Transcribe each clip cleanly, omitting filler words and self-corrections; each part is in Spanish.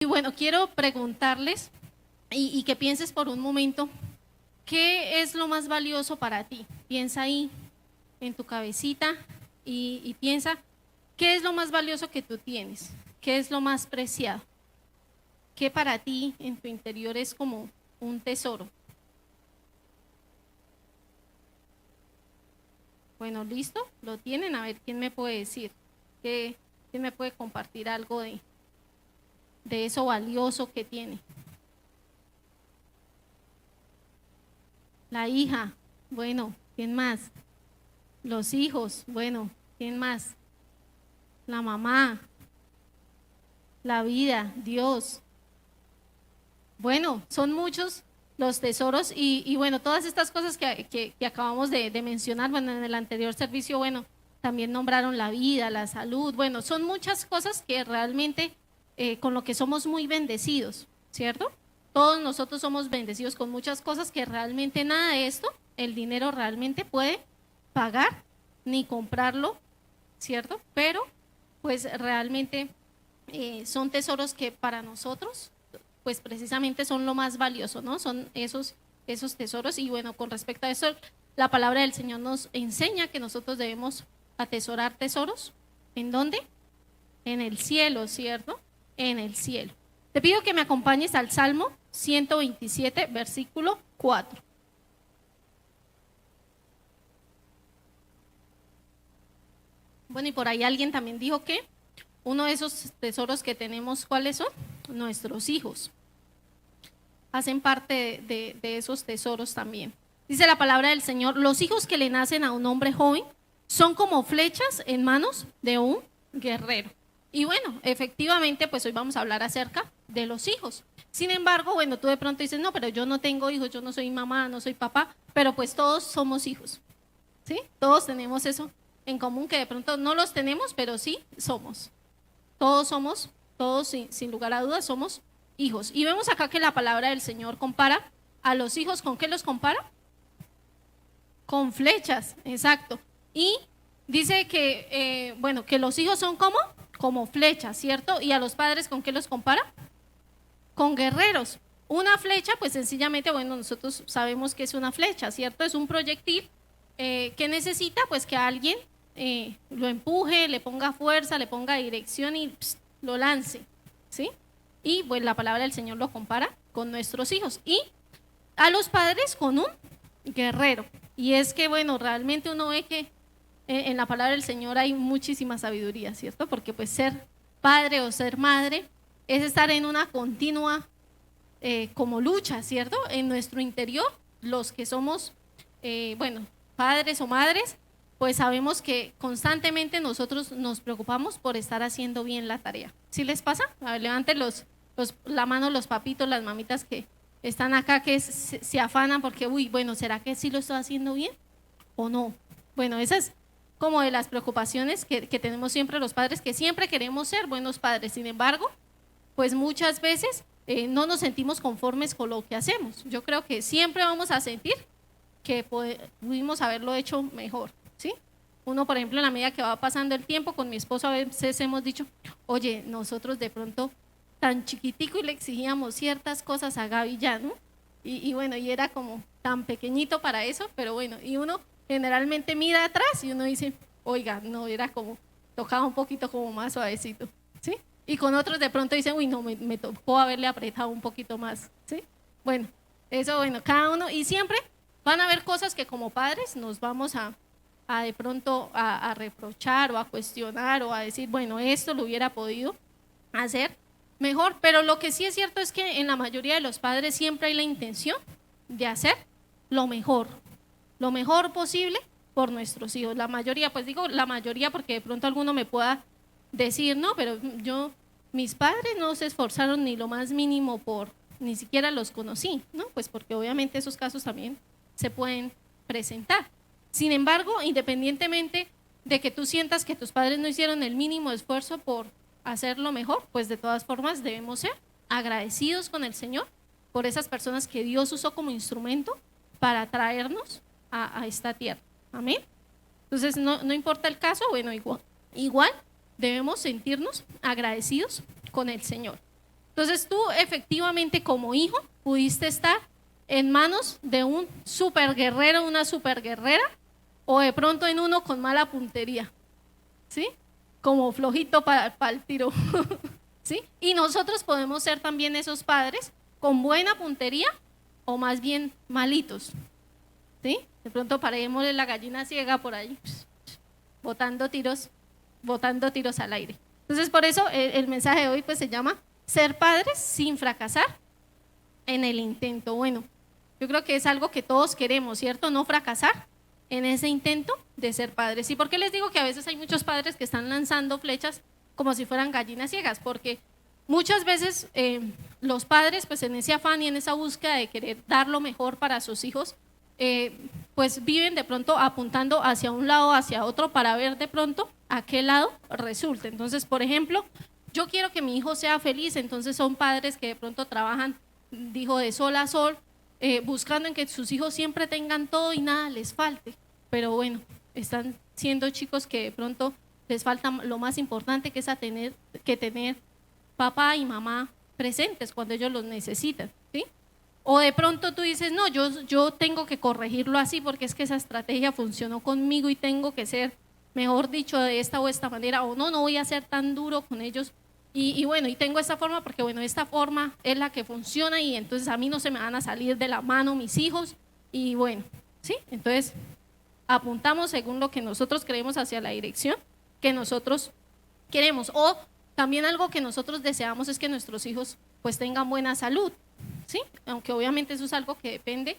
Y bueno, quiero preguntarles y que pienses por un momento, ¿qué es lo más valioso para ti? Piensa ahí en tu cabecita y piensa, ¿qué es lo más valioso que tú tienes? ¿Qué es lo más preciado? ¿Qué para ti en tu interior es como un tesoro? Bueno, ¿listo? ¿Lo tienen? A ver, ¿quién me puede decir? ¿Quién me puede compartir algo de eso valioso que tiene? La hija, bueno, ¿quién más? Los hijos, bueno, ¿quién más? La mamá, la vida, Dios. Bueno, son muchos los tesoros y bueno, todas estas cosas que acabamos de mencionar, bueno, en el anterior servicio, bueno, también nombraron la vida, la salud, bueno, son muchas cosas que realmente con lo que somos muy bendecidos, ¿cierto? Todos nosotros somos bendecidos con muchas cosas que realmente nada de esto, el dinero realmente puede pagar ni comprarlo, ¿cierto? Pero pues realmente son tesoros que para nosotros pues precisamente son lo más valioso, ¿no? Son esos tesoros y bueno, con respecto a eso, la palabra del Señor nos enseña que nosotros debemos atesorar tesoros. ¿En dónde? En el cielo, ¿cierto? En el cielo. Te pido que me acompañes al Salmo 127, versículo 4. Bueno, y por ahí alguien también dijo que uno de esos tesoros que tenemos, ¿cuáles son? Nuestros hijos. Hacen parte de esos tesoros también. Dice la palabra del Señor, los hijos que le nacen a un hombre joven son como flechas en manos de un guerrero. Y bueno, efectivamente, pues hoy vamos a hablar acerca de los hijos. Sin embargo, bueno, tú de pronto dices, no, pero yo no tengo hijos, yo no soy mamá, no soy papá, pero pues todos somos hijos, ¿sí? Todos tenemos eso en común, que de pronto no los tenemos, pero sí somos. Todos somos, todos sin lugar a dudas somos hijos. Y vemos acá que la palabra del Señor compara a los hijos, ¿con qué los compara? Con flechas, exacto. Y dice que, bueno, que los hijos son como flechas, ¿cierto? Y a los padres, ¿con qué los compara? Con guerreros. Una flecha, pues sencillamente, bueno, nosotros sabemos que es una flecha, ¿cierto? Es un proyectil que necesita, pues, que alguien lo empuje, le ponga fuerza, le ponga dirección y lo lance, ¿sí? Y pues la palabra del Señor lo compara con nuestros hijos y a los padres con un guerrero. Y es que, bueno, realmente uno ve que en la palabra del Señor hay muchísima sabiduría, ¿cierto? Porque pues ser padre o ser madre es estar en una continua como lucha, ¿cierto? En nuestro interior, los que somos, bueno, padres o madres, pues sabemos que constantemente nosotros nos preocupamos por estar haciendo bien la tarea. ¿Sí les pasa? A ver, levanten la mano los papitos, las mamitas que están acá, que se afanan porque, uy, bueno, ¿será que sí lo estoy haciendo bien o no? Bueno, esa es como de las preocupaciones que tenemos siempre los padres, que siempre queremos ser buenos padres. Sin embargo, pues muchas veces no nos sentimos conformes con lo que hacemos. Yo creo que siempre vamos a sentir que pudimos haberlo hecho mejor, ¿sí? Uno, por ejemplo, en la medida que va pasando el tiempo, con mi esposo a veces hemos dicho, oye, nosotros de pronto tan chiquitico y le exigíamos ciertas cosas a Gaby ya, ¿no? Y bueno, y era como tan pequeñito para eso, pero bueno, y uno generalmente mira atrás y uno dice, oiga, no, era como, tocaba un poquito como más suavecito, ¿sí? Y con otros de pronto dicen, uy, no, me tocó haberle apretado un poquito más, ¿sí? Bueno, eso, bueno, cada uno, y siempre van a haber cosas que como padres nos vamos a de pronto a reprochar o a cuestionar o a decir, bueno, esto lo hubiera podido hacer mejor, pero lo que sí es cierto es que en la mayoría de los padres siempre hay la intención de hacer lo mejor posible por nuestros hijos. La mayoría, pues digo la mayoría porque de pronto alguno me pueda decir, no, pero mis padres no se esforzaron ni lo más mínimo ni siquiera los conocí, ¿no? Pues porque obviamente esos casos también se pueden presentar. Sin embargo, independientemente de que tú sientas que tus padres no hicieron el mínimo esfuerzo por hacerlo mejor, pues de todas formas debemos ser agradecidos con el Señor por esas personas que Dios usó como instrumento para traernos a esta tierra. Amén. Entonces, no importa el caso, bueno, igual debemos sentirnos agradecidos con el Señor. Entonces tú efectivamente como hijo pudiste estar en manos de un super guerrero, una super guerrera, o de pronto en uno con mala puntería, ¿sí? Como flojito para el tiro, ¿sí? Y nosotros podemos ser también esos padres con buena puntería o más bien malitos, ¿sí? De pronto parémosle la gallina ciega por ahí, botando tiros al aire. Entonces por eso el mensaje de hoy pues se llama ser padres sin fracasar en el intento. Bueno, yo creo que es algo que todos queremos, ¿cierto? No fracasar en ese intento de ser padres. ¿Y por qué les digo que a veces hay muchos padres que están lanzando flechas como si fueran gallinas ciegas? Porque muchas veces los padres, pues en ese afán y en esa búsqueda de querer dar lo mejor para sus hijos, pues viven de pronto apuntando hacia un lado, hacia otro, para ver de pronto a qué lado resulta. Entonces, por ejemplo, yo quiero que mi hijo sea feliz, entonces son padres que de pronto trabajan, dijo, de sol a sol, buscando en que sus hijos siempre tengan todo y nada les falte. Pero bueno, están siendo chicos que de pronto les falta lo más importante, que es tener papá y mamá presentes cuando ellos los necesitan, ¿sí? O de pronto tú dices, no, yo tengo que corregirlo así porque es que esa estrategia funcionó conmigo y tengo que ser, mejor dicho, de esta o esta manera, o no voy a ser tan duro con ellos. Y bueno, y tengo esta forma porque bueno, esta forma es la que funciona y entonces a mí no se me van a salir de la mano mis hijos y bueno, ¿sí? Entonces apuntamos según lo que nosotros creemos hacia la dirección que nosotros queremos. O también algo que nosotros deseamos es que nuestros hijos pues tengan buena salud, ¿sí? Aunque obviamente eso es algo que depende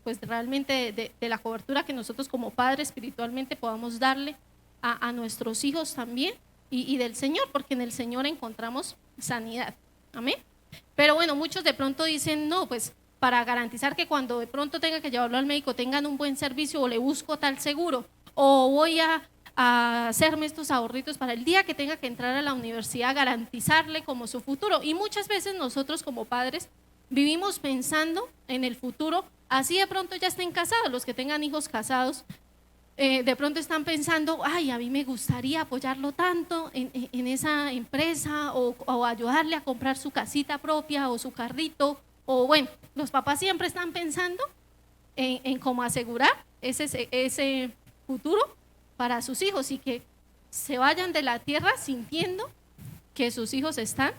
pues realmente de la cobertura que nosotros como padres espiritualmente podamos darle a nuestros hijos también. Y del Señor, porque en el Señor encontramos sanidad, amén. Pero bueno, muchos de pronto dicen, no, pues para garantizar que cuando de pronto tenga que llevarlo al médico tengan un buen servicio, o le busco tal seguro, o voy a hacerme estos ahorritos para el día que tenga que entrar a la universidad, garantizarle como su futuro. Y muchas veces nosotros como padres vivimos pensando en el futuro, así de pronto ya estén casados, los que tengan hijos casados, de pronto están pensando, ay, a mí me gustaría apoyarlo tanto en esa empresa o ayudarle a comprar su casita propia o su carrito, o bueno, los papás siempre están pensando en cómo asegurar ese futuro para sus hijos y que se vayan de la tierra sintiendo que sus hijos están,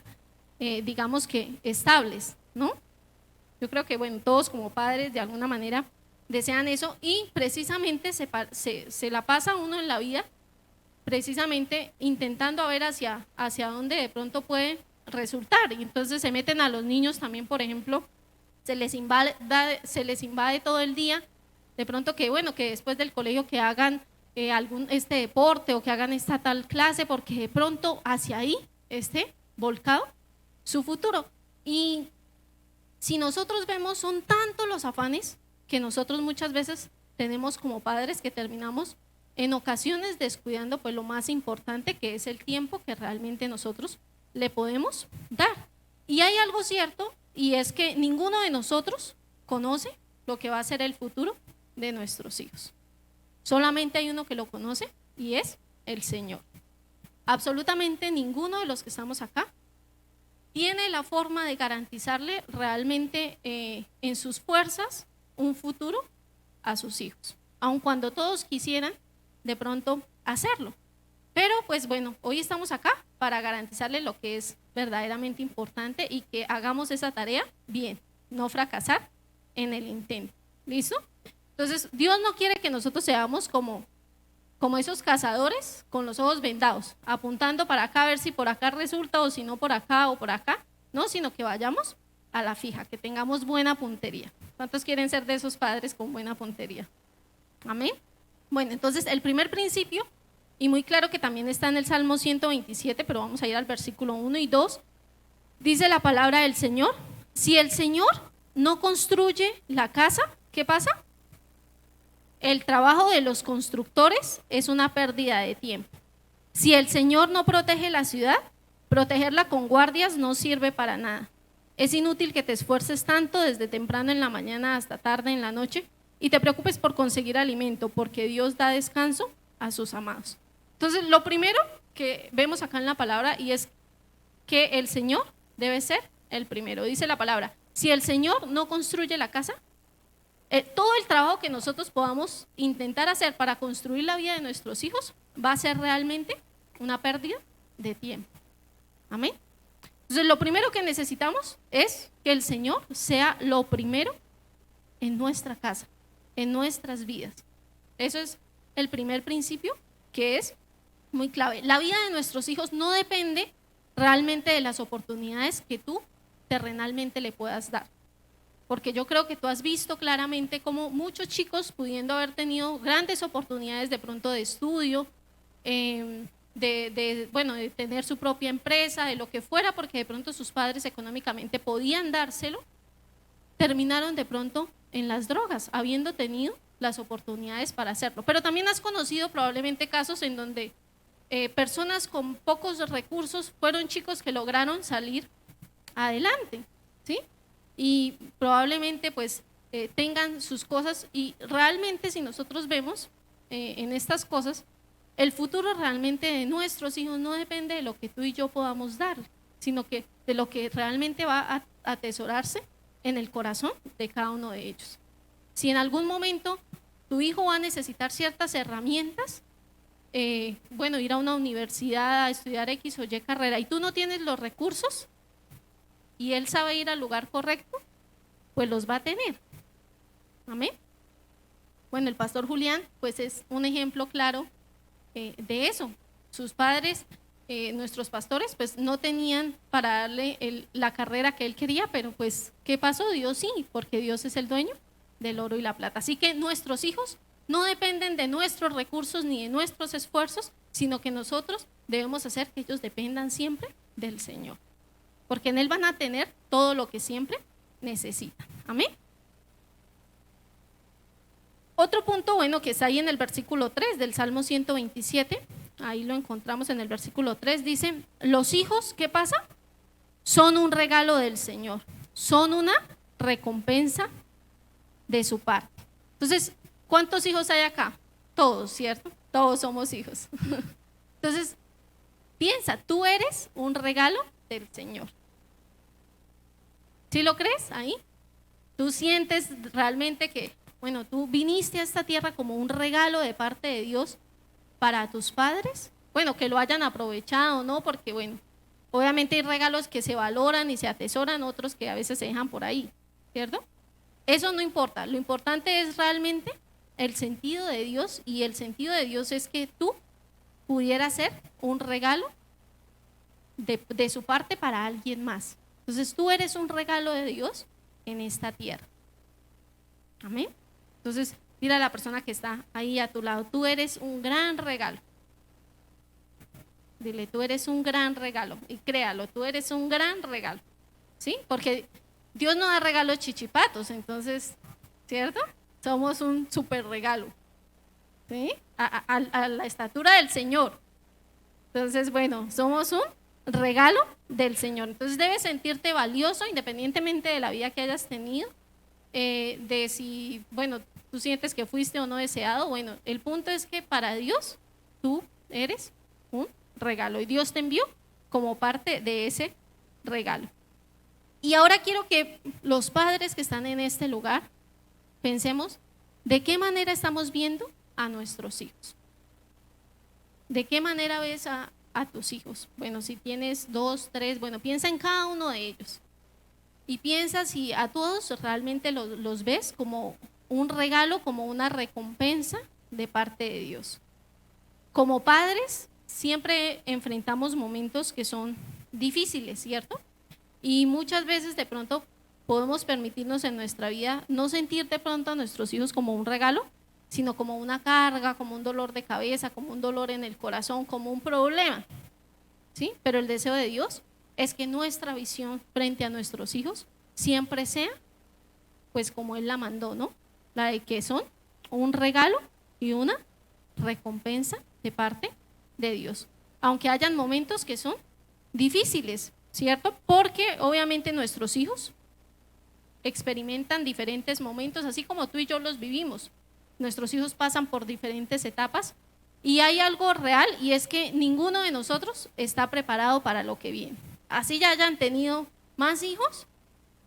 digamos que estables, ¿no? Yo creo que bueno, todos como padres de alguna manera desean eso y precisamente se la pasa uno en la vida precisamente intentando a ver hacia dónde de pronto puede resultar, y entonces se meten a los niños también, por ejemplo, se les invade todo el día, de pronto que bueno, que después del colegio que hagan algún deporte o que hagan esta tal clase, porque de pronto hacia ahí esté volcado su futuro. Y si nosotros vemos, son tantos los afanes que nosotros muchas veces tenemos como padres que terminamos en ocasiones descuidando pues lo más importante, que es el tiempo que realmente nosotros le podemos dar. Y hay algo cierto, y es que ninguno de nosotros conoce lo que va a ser el futuro de nuestros hijos. Solamente hay uno que lo conoce y es el Señor. Absolutamente ninguno de los que estamos acá tiene la forma de garantizarle realmente en sus fuerzas un futuro a sus hijos, aun cuando todos quisieran de pronto hacerlo. Pero pues bueno, hoy estamos acá para garantizarle lo que es verdaderamente importante y que hagamos esa tarea bien, no fracasar en el intento. ¿Listo? Entonces, Dios no quiere que nosotros seamos como esos cazadores con los ojos vendados, apuntando para acá a ver si por acá resulta o si no por acá o por acá, no, sino que vayamos a la fija, que tengamos buena puntería. ¿Cuántos quieren ser de esos padres con buena puntería? Amén. Bueno, entonces el primer principio, y muy claro que también está en el Salmo 127, pero vamos a ir al versículo 1 y 2, dice la palabra del Señor: si el Señor no construye la casa, ¿qué pasa? El trabajo de los constructores es una pérdida de tiempo. Si el Señor no protege la ciudad, protegerla con guardias no sirve para nada. Es inútil que te esfuerces tanto desde temprano en la mañana hasta tarde en la noche y te preocupes por conseguir alimento, porque Dios da descanso a sus amados. Entonces, lo primero que vemos acá en la palabra y es que el Señor debe ser el primero. Dice la palabra, si el Señor no construye la casa, todo el trabajo que nosotros podamos intentar hacer para construir la vida de nuestros hijos va a ser realmente una pérdida de tiempo. Amén. Entonces lo primero que necesitamos es que el Señor sea lo primero en nuestra casa, en nuestras vidas. Eso es el primer principio que es muy clave. La vida de nuestros hijos no depende realmente de las oportunidades que tú terrenalmente le puedas dar. Porque yo creo que tú has visto claramente cómo muchos chicos, pudiendo haber tenido grandes oportunidades de pronto de estudio, de tener su propia empresa, de lo que fuera, porque de pronto sus padres económicamente podían dárselo, terminaron de pronto en las drogas, habiendo tenido las oportunidades para hacerlo. Pero también has conocido probablemente casos en donde personas con pocos recursos fueron chicos que lograron salir adelante, ¿sí? Y probablemente pues tengan sus cosas, y realmente si nosotros vemos en estas cosas, el futuro realmente de nuestros hijos no depende de lo que tú y yo podamos dar, sino que de lo que realmente va a atesorarse en el corazón de cada uno de ellos. Si en algún momento tu hijo va a necesitar ciertas herramientas, ir a una universidad a estudiar X o Y carrera y tú no tienes los recursos y él sabe ir al lugar correcto, pues los va a tener. Amén. Bueno, el pastor Julián pues es un ejemplo claro de eso. Sus padres, nuestros pastores, pues no tenían para darle la carrera que él quería, pero pues ¿qué pasó? Dios sí, porque Dios es el dueño del oro y la plata. Así que nuestros hijos no dependen de nuestros recursos ni de nuestros esfuerzos, sino que nosotros debemos hacer que ellos dependan siempre del Señor, porque en Él van a tener todo lo que siempre necesitan. Amén. Otro punto bueno que está ahí en el versículo 3 del Salmo 127, ahí lo encontramos en el versículo 3, dice, los hijos, ¿qué pasa? Son un regalo del Señor, son una recompensa de su parte. Entonces, ¿cuántos hijos hay acá? Todos, ¿cierto? Todos somos hijos. Entonces, piensa, tú eres un regalo del Señor. ¿Sí lo crees ahí? ¿Tú sientes realmente que, bueno, tú viniste a esta tierra como un regalo de parte de Dios para tus padres? Bueno, que lo hayan aprovechado, ¿no? Porque, bueno, obviamente hay regalos que se valoran y se atesoran, otros que a veces se dejan por ahí, ¿cierto? Eso no importa, lo importante es realmente el sentido de Dios, y el sentido de Dios es que tú pudieras ser un regalo de su parte para alguien más. Entonces tú eres un regalo de Dios en esta tierra. Amén. Entonces dile a la persona que está ahí a tu lado, tú eres un gran regalo. Dile, tú eres un gran regalo, y créalo, tú eres un gran regalo, ¿sí? Porque Dios no da regalos chichipatos, entonces, ¿cierto? Somos un súper regalo, ¿sí? A la estatura del Señor. Entonces, bueno, somos un regalo del Señor. Entonces debes sentirte valioso independientemente de la vida que hayas tenido, de si, bueno, tú sientes que fuiste o no deseado. Bueno, el punto es que para Dios tú eres un regalo y Dios te envió como parte de ese regalo. Y ahora quiero que los padres que están en este lugar pensemos de qué manera estamos viendo a nuestros hijos. ¿De qué manera ves a tus hijos? Bueno, si tienes 2, 3, bueno, piensa en cada uno de ellos. Y piensa si a todos realmente los ves como un regalo, como una recompensa de parte de Dios. Como padres, siempre enfrentamos momentos que son difíciles, ¿cierto? Y muchas veces de pronto podemos permitirnos en nuestra vida no sentir de pronto a nuestros hijos como un regalo, sino como una carga, como un dolor de cabeza, como un dolor en el corazón, como un problema, ¿sí? Pero el deseo de Dios es que nuestra visión frente a nuestros hijos siempre sea, pues como Él la mandó, ¿no? La de que son un regalo y una recompensa de parte de Dios. Aunque hayan momentos que son difíciles, ¿cierto? Porque obviamente nuestros hijos experimentan diferentes momentos, así como tú y yo los vivimos. Nuestros hijos pasan por diferentes etapas y hay algo real, y es que ninguno de nosotros está preparado para lo que viene. así ya hayan tenido más hijos,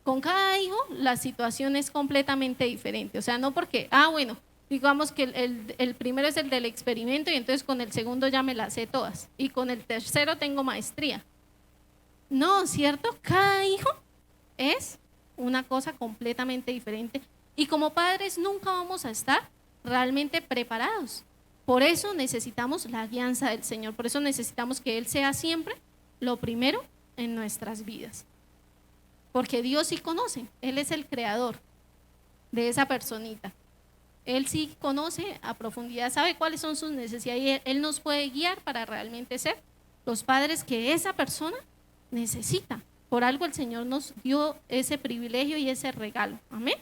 con cada hijo la situación es completamente diferente. O sea, no porque, bueno, digamos que el primero es el del experimento y entonces con el segundo ya me las sé todas y con el tercero tengo maestría. No, ¿cierto? Cada hijo es una cosa completamente diferente y como padres nunca vamos a estar realmente preparados. Por eso necesitamos la guianza del Señor, por eso necesitamos que Él sea siempre lo primero en nuestras vidas. Porque Dios sí conoce, Él es el creador de esa personita. Él sí conoce a profundidad, sabe cuáles son sus necesidades y Él nos puede guiar para realmente ser los padres que esa persona necesita. Por algo el Señor nos dio ese privilegio y ese regalo. Amén.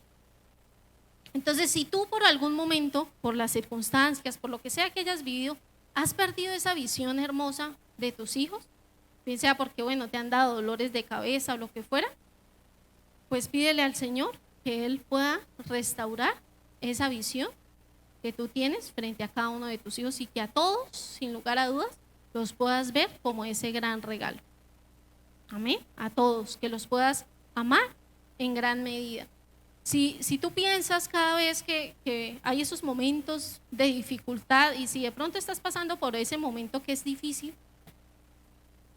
Entonces, si tú por algún momento, por las circunstancias, por lo que sea que hayas vivido, has perdido esa visión hermosa de tus hijos, bien sea porque, bueno, te han dado dolores de cabeza o lo que fuera, pues pídele al Señor que Él pueda restaurar esa visión que tú tienes frente a cada uno de tus hijos y que a todos, sin lugar a dudas, los puedas ver como ese gran regalo. Amén. A todos, que los puedas amar en gran medida. Si tú piensas cada vez que hay esos momentos de dificultad y si de pronto estás pasando por ese momento que es difícil,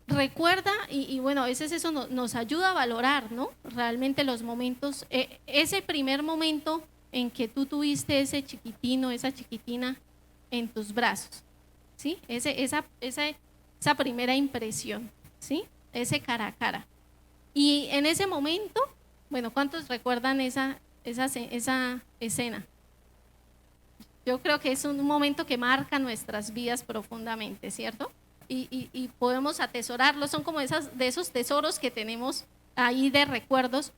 recuerda, y bueno, a veces eso nos ayuda a valorar, ¿no? Realmente los momentos, ese primer momento en que tú tuviste ese chiquitino, esa chiquitina en tus brazos, ¿sí? Esa primera impresión, ¿sí? Ese cara a cara. Y en ese momento, bueno, ¿cuántos recuerdan esa escena? Yo creo que es un momento que marca nuestras vidas profundamente, ¿cierto? Y podemos atesorarlo, son como de esos tesoros que tenemos ahí de recuerdos.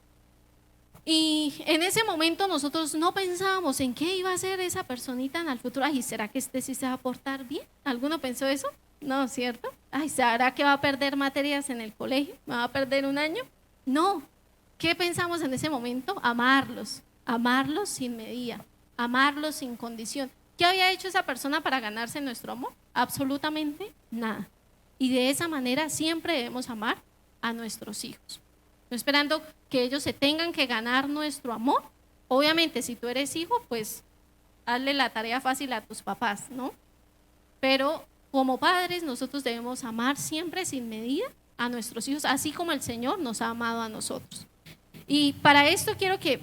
Y en ese momento nosotros no pensábamos en qué iba a hacer esa personita en el futuro. Ay, ¿será que este sí se va a portar bien? ¿Alguno pensó eso? No, ¿cierto? Ay, ¿será que va a perder materias en el colegio? ¿Va a perder un año? No. ¿Qué pensamos en ese momento? Amarlos sin medida, amarlos sin condición. ¿Qué había hecho esa persona para ganarse nuestro amor? Absolutamente nada. Y de esa manera siempre debemos amar a nuestros hijos. No esperando que ellos se tengan que ganar nuestro amor. Obviamente, si tú eres hijo, pues hazle la tarea fácil a tus papás, ¿no? Pero como padres nosotros debemos amar siempre sin medida a nuestros hijos, así como el Señor nos ha amado a nosotros. Y para esto quiero que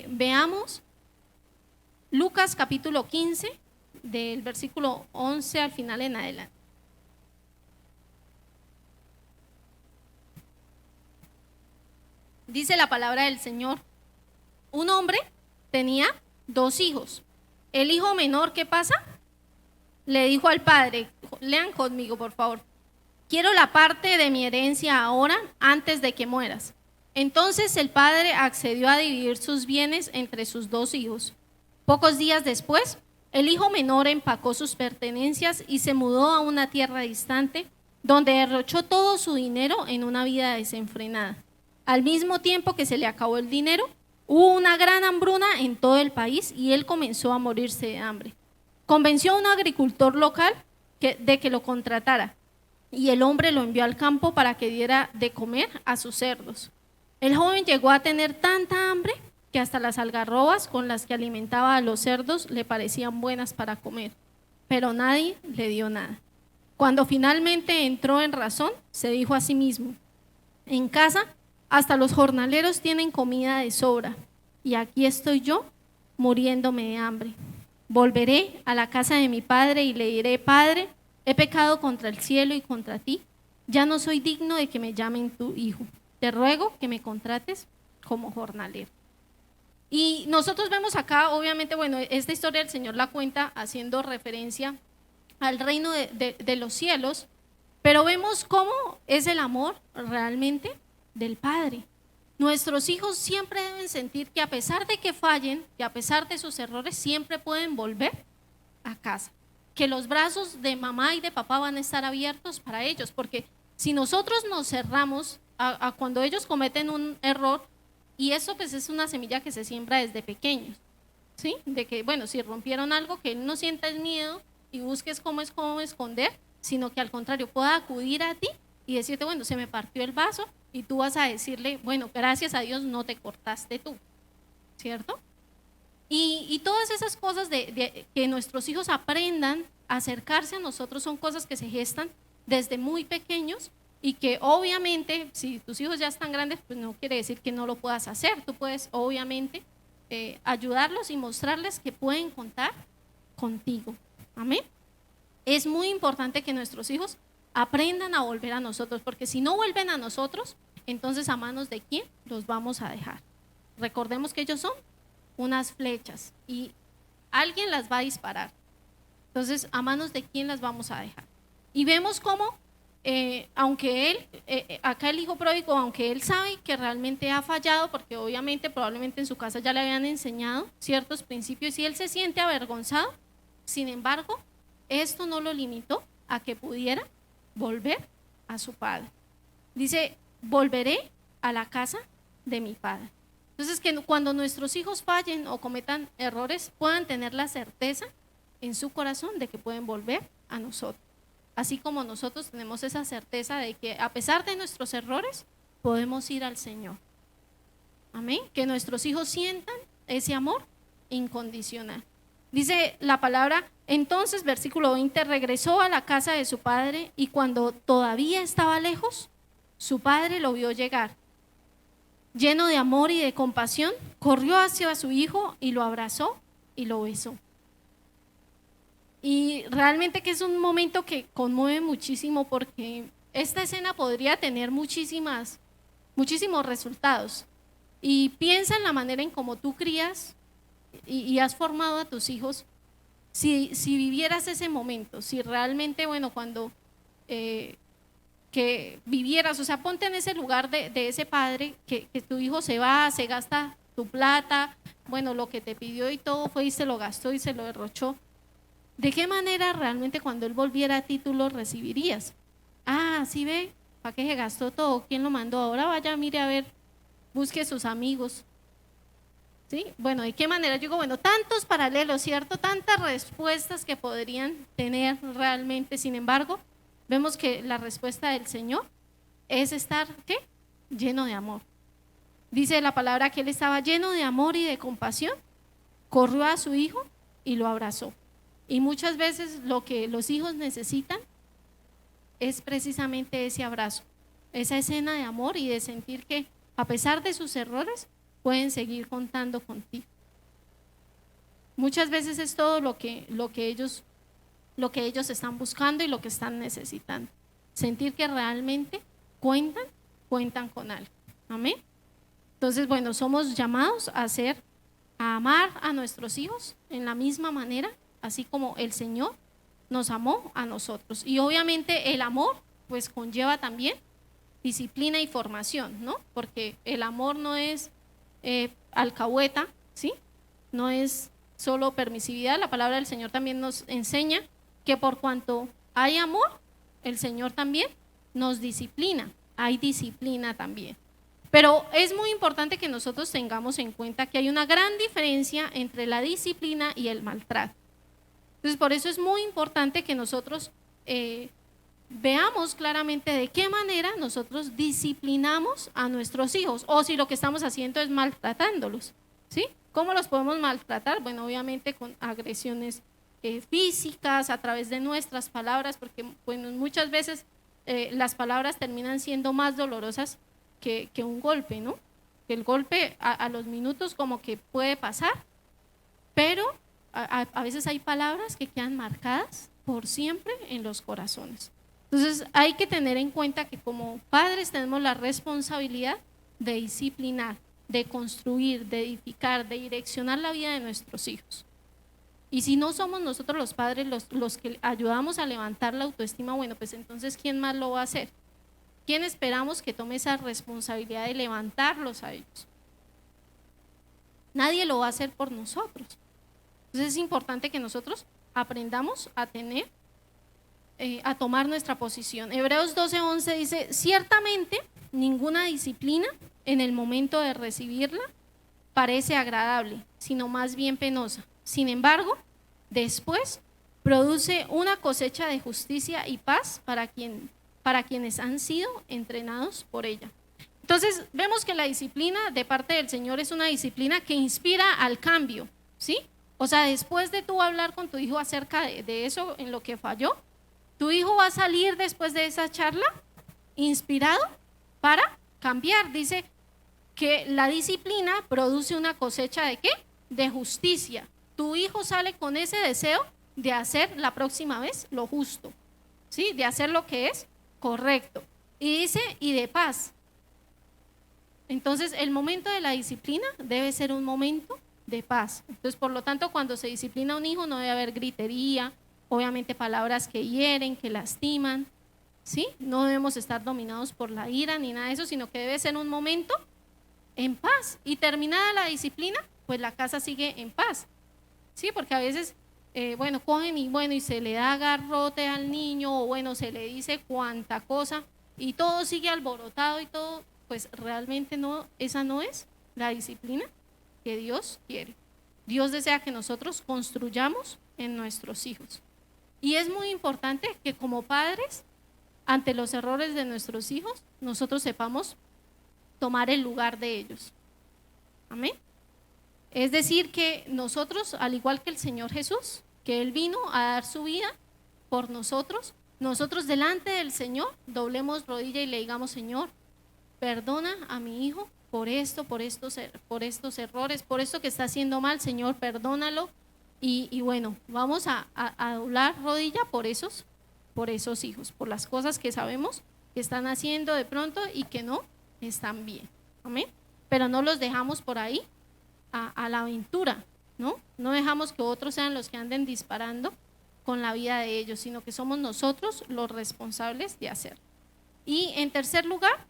veamos Lucas capítulo 15, del versículo 11 al final en adelante. Dice la palabra del Señor: un hombre tenía 2 hijos. El hijo menor, ¿qué pasa? Le dijo al padre, lean conmigo por favor: quiero la parte de mi herencia ahora, antes de que mueras. Entonces el padre accedió a dividir sus bienes entre sus 2 hijos. Pocos días después, el hijo menor empacó sus pertenencias y se mudó a una tierra distante, donde derrochó todo su dinero en una vida desenfrenada. Al mismo tiempo que se le acabó el dinero, hubo una gran hambruna en todo el país y él comenzó a morirse de hambre. Convenció a un agricultor local de que lo contratara, y el hombre lo envió al campo para que diera de comer a sus cerdos. El joven llegó a tener tanta hambre que hasta las algarrobas con las que alimentaba a los cerdos le parecían buenas para comer, pero nadie le dio nada. Cuando finalmente entró en razón, se dijo a sí mismo: en casa hasta los jornaleros tienen comida de sobra, y aquí estoy yo muriéndome de hambre. Volveré a la casa de mi padre y le diré: Padre, he pecado contra el cielo y contra ti, ya no soy digno de que me llamen tu hijo. Te ruego que me contrates como jornalero. Y nosotros vemos acá, obviamente, bueno, esta historia el Señor la cuenta haciendo referencia al reino de los cielos, pero vemos cómo es el amor realmente del Padre. Nuestros hijos siempre deben sentir que a pesar de que fallen, que a pesar de sus errores, siempre pueden volver a casa, que los brazos de mamá y de papá van a estar abiertos para ellos, porque si nosotros nos cerramos a cuando ellos cometen un error, y eso pues es una semilla que se siembra desde pequeños, ¿sí? De que, bueno, si rompieron algo, que no sientas miedo y busques cómo esconder, sino que al contrario pueda acudir a ti y decirte, bueno, se me partió el vaso, y tú vas a decirle, bueno, gracias a Dios no te cortaste tú, ¿cierto? Y todas esas cosas de que nuestros hijos aprendan a acercarse a nosotros son cosas que se gestan desde muy pequeños y que obviamente si tus hijos ya están grandes, pues no quiere decir que no lo puedas hacer. Tú puedes obviamente ayudarlos y mostrarles que pueden contar contigo. Amén. Es muy importante que nuestros hijos aprendan a volver a nosotros, porque si no vuelven a nosotros, entonces a manos de quién los vamos a dejar. Recordemos que ellos son unas flechas y alguien las va a disparar. Entonces, ¿a manos de quién las vamos a dejar? Y vemos cómo, aunque él, acá el hijo pródigo, aunque él sabe que realmente ha fallado, porque obviamente probablemente en su casa ya le habían enseñado ciertos principios y él se siente avergonzado, sin embargo, esto no lo limitó a que pudiera volver a su padre. Dice, volveré a la casa de mi padre. Entonces, que cuando nuestros hijos fallen o cometan errores, puedan tener la certeza en su corazón de que pueden volver a nosotros. Así como nosotros tenemos esa certeza de que a pesar de nuestros errores, podemos ir al Señor. Amén. Que nuestros hijos sientan ese amor incondicional. Dice la palabra, entonces, versículo 20, regresó a la casa de su padre y cuando todavía estaba lejos, su padre lo vio llegar. Lleno de amor y de compasión, corrió hacia su hijo y lo abrazó y lo besó. Y realmente que es un momento que conmueve muchísimo porque esta escena podría tener muchísimos resultados. Y piensa en la manera en cómo tú crías y has formado a tus hijos. Si vivieras ese momento, si realmente, bueno, cuando que vivieras, o sea, ponte en ese lugar de ese padre que tu hijo se va, se gasta tu plata, bueno, lo que te pidió y todo fue y se lo gastó y se lo derrochó. ¿De qué manera realmente cuando él volviera a ti tú lo recibirías? Ah, sí ve, ¿para qué se gastó todo? ¿Quién lo mandó? Ahora vaya, mire a ver, busque sus amigos. ¿Sí? Bueno, ¿de qué manera? Yo digo, bueno, tantos paralelos, ¿cierto? Tantas respuestas que podrían tener realmente, sin embargo, vemos que la respuesta del Señor es estar, ¿qué? Lleno de amor. Dice la palabra que él estaba lleno de amor y de compasión, corrió a su hijo y lo abrazó. Y muchas veces lo que los hijos necesitan es precisamente ese abrazo, esa escena de amor y de sentir que a pesar de sus errores pueden seguir contando contigo. Muchas veces es todo lo que ellos están buscando y lo que están necesitando. Sentir que realmente cuentan con algo. Amén. Entonces, bueno, somos llamados a amar a nuestros hijos en la misma manera, así como el Señor nos amó a nosotros. Y obviamente el amor, pues conlleva también disciplina y formación, ¿no? Porque el amor no es alcahueta, ¿sí? No es solo permisividad. La palabra del Señor también nos enseña que por cuanto hay amor, el Señor también nos disciplina, hay disciplina también. Pero es muy importante que nosotros tengamos en cuenta que hay una gran diferencia entre la disciplina y el maltrato. Entonces, por eso es muy importante que nosotros veamos claramente de qué manera nosotros disciplinamos a nuestros hijos, o si lo que estamos haciendo es maltratándolos, ¿sí? ¿Cómo los podemos maltratar? Bueno, obviamente con agresiones físicas, a través de nuestras palabras, porque bueno, muchas veces las palabras terminan siendo más dolorosas que un golpe, ¿no? Que el golpe a los minutos como que puede pasar, pero a veces hay palabras que quedan marcadas por siempre en los corazones. Entonces hay que tener en cuenta que como padres tenemos la responsabilidad de disciplinar, de construir, de edificar, de direccionar la vida de nuestros hijos. Y si no somos nosotros los padres los que ayudamos a levantar la autoestima, bueno, pues entonces ¿quién más lo va a hacer? ¿Quién esperamos que tome esa responsabilidad de levantarlos a ellos? Nadie lo va a hacer por nosotros. Entonces es importante que nosotros aprendamos a tener, a tomar nuestra posición. Hebreos 12:11 dice, ciertamente ninguna disciplina en el momento de recibirla parece agradable, sino más bien penosa. Sin embargo, después produce una cosecha de justicia y paz para quien para quienes han sido entrenados por ella. Entonces, vemos que la disciplina de parte del Señor es una disciplina que inspira al cambio, ¿sí? O sea, después de tú hablar con tu hijo acerca de eso en lo que falló, tu hijo va a salir después de esa charla inspirado para cambiar. Dice que la disciplina produce una cosecha ¿de qué? De justicia. Tu hijo sale con ese deseo de hacer la próxima vez lo justo, ¿sí? De hacer lo que es correcto. Y dice, y de paz. Entonces, el momento de la disciplina debe ser un momento de paz. Entonces, por lo tanto, cuando se disciplina a un hijo no debe haber gritería, obviamente palabras que hieren, que lastiman, ¿sí? No debemos estar dominados por la ira ni nada de eso, sino que debe ser un momento en paz. Y terminada la disciplina, pues la casa sigue en paz, ¿sí? Porque a veces, cogen y se le da garrote al niño, o bueno, se le dice cuánta cosa, y todo sigue alborotado y todo. Pues realmente no, esa no es la disciplina que Dios quiere. Dios desea que nosotros construyamos en nuestros hijos. Y es muy importante que como padres, ante los errores de nuestros hijos, nosotros sepamos tomar el lugar de ellos. Amén. Es decir, que nosotros, al igual que el Señor Jesús, que Él vino a dar su vida por nosotros, nosotros delante del Señor doblemos rodilla y le digamos: Señor, perdona a mi hijo por esto, por estos errores, por esto que está haciendo mal. Señor, perdónalo. Y bueno, vamos a doblar rodilla por esos hijos, por las cosas que sabemos que están haciendo de pronto y que no están bien. Amén. Pero no los dejamos por ahí a la aventura, ¿no? No dejamos que otros sean los que anden disparando con la vida de ellos, sino que somos nosotros los responsables de hacerlo. Y en tercer lugar,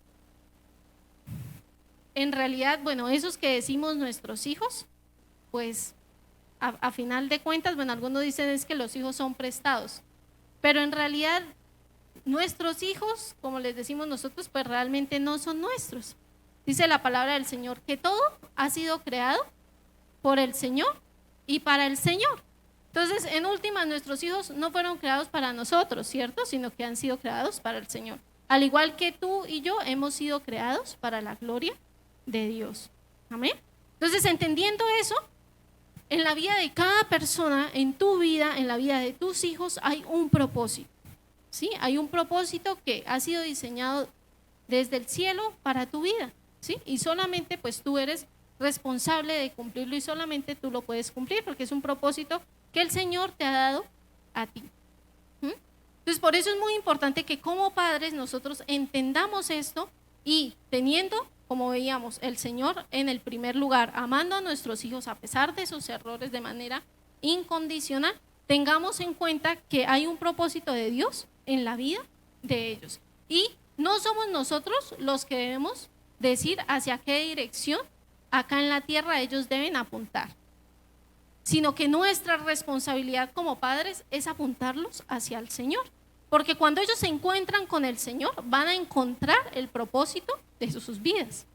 en realidad, bueno, esos que decimos nuestros hijos, pues a final de cuentas, bueno, algunos dicen es que los hijos son prestados, pero en realidad nuestros hijos, como les decimos nosotros, pues realmente no son nuestros. Dice la palabra del Señor que todo ha sido creado por el Señor y para el Señor. Entonces, en última, nuestros hijos no fueron creados para nosotros, ¿cierto? Sino que han sido creados para el Señor. Al igual que tú y yo hemos sido creados para la gloria de Dios. Amén. Entonces, entendiendo eso, en la vida de cada persona, en tu vida, en la vida de tus hijos, hay un propósito, ¿sí? Hay un propósito que ha sido diseñado desde el cielo para tu vida, ¿sí? Y solamente pues tú eres responsable de cumplirlo y solamente tú lo puedes cumplir porque es un propósito que el Señor te ha dado a ti. Entonces, por eso es muy importante que como padres nosotros entendamos esto y teniendo, como veíamos, el Señor en el primer lugar, amando a nuestros hijos a pesar de sus errores de manera incondicional, tengamos en cuenta que hay un propósito de Dios en la vida de ellos. Y no somos nosotros los que debemos decir hacia qué dirección acá en la tierra ellos deben apuntar, sino que nuestra responsabilidad como padres es apuntarlos hacia el Señor. Porque cuando ellos se encuentran con el Señor, van a encontrar el propósito de sus vidas.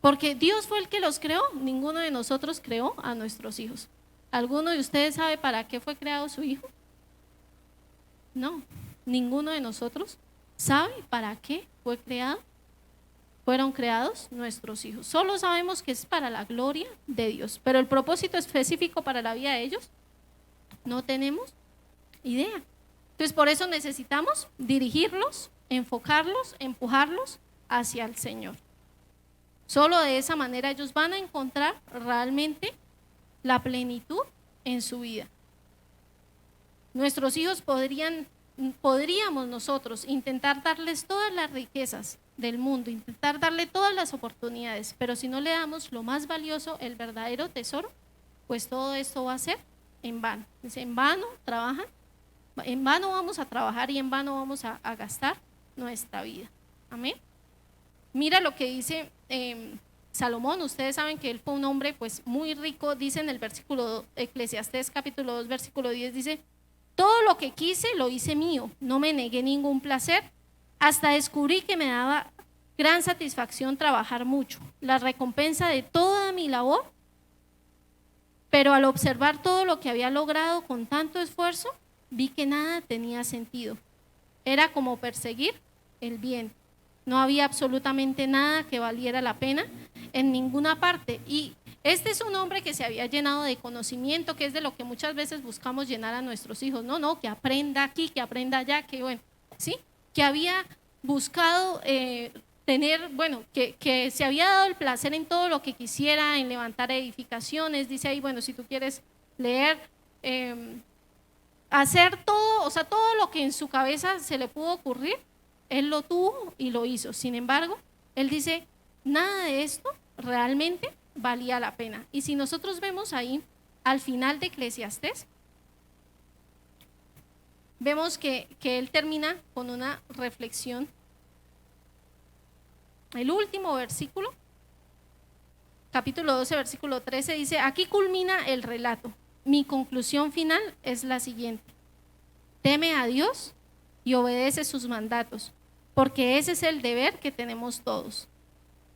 Porque Dios fue el que los creó, ninguno de nosotros creó a nuestros hijos. ¿Alguno de ustedes sabe para qué fue creado su hijo? No, ninguno de nosotros sabe para qué fueron creados nuestros hijos. Solo sabemos que es para la gloria de Dios, pero el propósito específico para la vida de ellos no tenemos idea. Entonces, por eso necesitamos dirigirlos, enfocarlos, empujarlos hacia el Señor. Solo de esa manera ellos van a encontrar realmente la plenitud en su vida. Nuestros hijos podríamos nosotros intentar darles todas las riquezas del mundo, intentar darle todas las oportunidades, pero si no le damos lo más valioso, el verdadero tesoro, pues todo esto va a ser en vano. Dice, en vano trabajan, en vano vamos a trabajar y en vano vamos a gastar nuestra vida. Amén. Mira lo que dice Salomón. Ustedes saben que él fue un hombre pues muy rico. Dice en el versículo Eclesiastés capítulo 2 versículo 10, dice: todo lo que quise lo hice mío, no me negué ningún placer, hasta descubrí que me daba gran satisfacción trabajar mucho, la recompensa de toda mi labor. Pero al observar todo lo que había logrado con tanto esfuerzo, vi que nada tenía sentido. Era como perseguir el viento. No había absolutamente nada que valiera la pena en ninguna parte. Y este es un hombre que se había llenado de conocimiento, que es de lo que muchas veces buscamos llenar a nuestros hijos. No, que aprenda aquí, que aprenda allá, que bueno, ¿sí? Que había buscado tener, bueno, que se había dado el placer en todo lo que quisiera, en levantar edificaciones. Dice ahí, bueno, si tú quieres leer, hacer todo, o sea, todo lo que en su cabeza se le pudo ocurrir, él lo tuvo y lo hizo. Sin embargo, él dice, nada de esto realmente valía la pena. Y si nosotros vemos ahí, al final de Eclesiastés, vemos que él termina con una reflexión. El último versículo, capítulo 12, versículo 13, dice, aquí culmina el relato. Mi conclusión final es la siguiente: teme a Dios y obedece sus mandatos, porque ese es el deber que tenemos todos.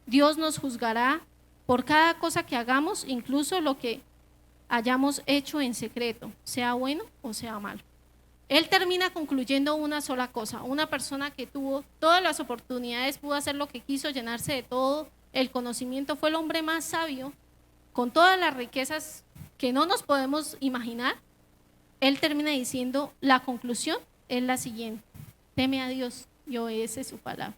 Dios nos juzgará por cada cosa que hagamos, incluso lo que hayamos hecho en secreto, sea bueno o sea malo. Él termina concluyendo una sola cosa: una persona que tuvo todas las oportunidades, pudo hacer lo que quiso, llenarse de todo el conocimiento, fue el hombre más sabio, con todas las riquezas que no nos podemos imaginar. Él termina diciendo, la conclusión es la siguiente: teme a Dios y obedece su palabra.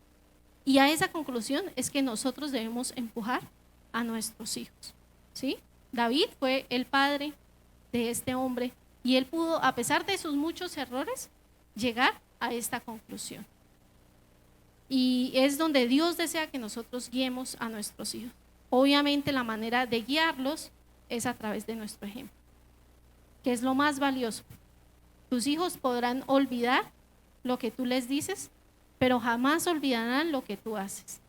Y a esa conclusión es que nosotros debemos empujar a nuestros hijos, ¿sí? David fue el padre de este hombre y él pudo, a pesar de sus muchos errores, llegar a esta conclusión. Y es donde Dios desea que nosotros guiemos a nuestros hijos. Obviamente la manera de guiarlos es a través de nuestro ejemplo, que es lo más valioso. Tus hijos podrán olvidar lo que tú les dices, pero jamás olvidarán lo que tú haces.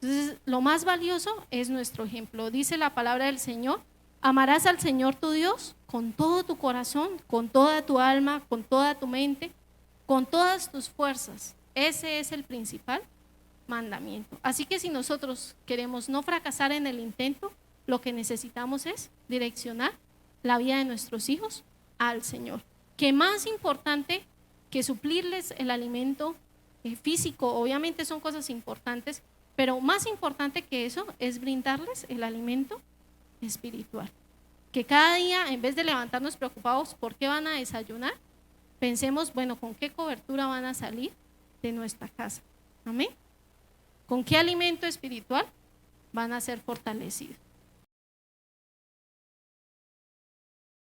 Entonces, lo más valioso es nuestro ejemplo. Dice la palabra del Señor: amarás al Señor tu Dios con todo tu corazón, con toda tu alma, con toda tu mente, con todas tus fuerzas. Ese es el principal mandamiento. Así que si nosotros queremos no fracasar en el intento, lo que necesitamos es direccionar la vida de nuestros hijos al Señor. Que más importante que suplirles el alimento físico, obviamente son cosas importantes, pero más importante que eso es brindarles el alimento espiritual. Que cada día, en vez de levantarnos preocupados por qué van a desayunar, pensemos, bueno, con qué cobertura van a salir de nuestra casa. Amén. ¿Con qué alimento espiritual van a ser fortalecidos?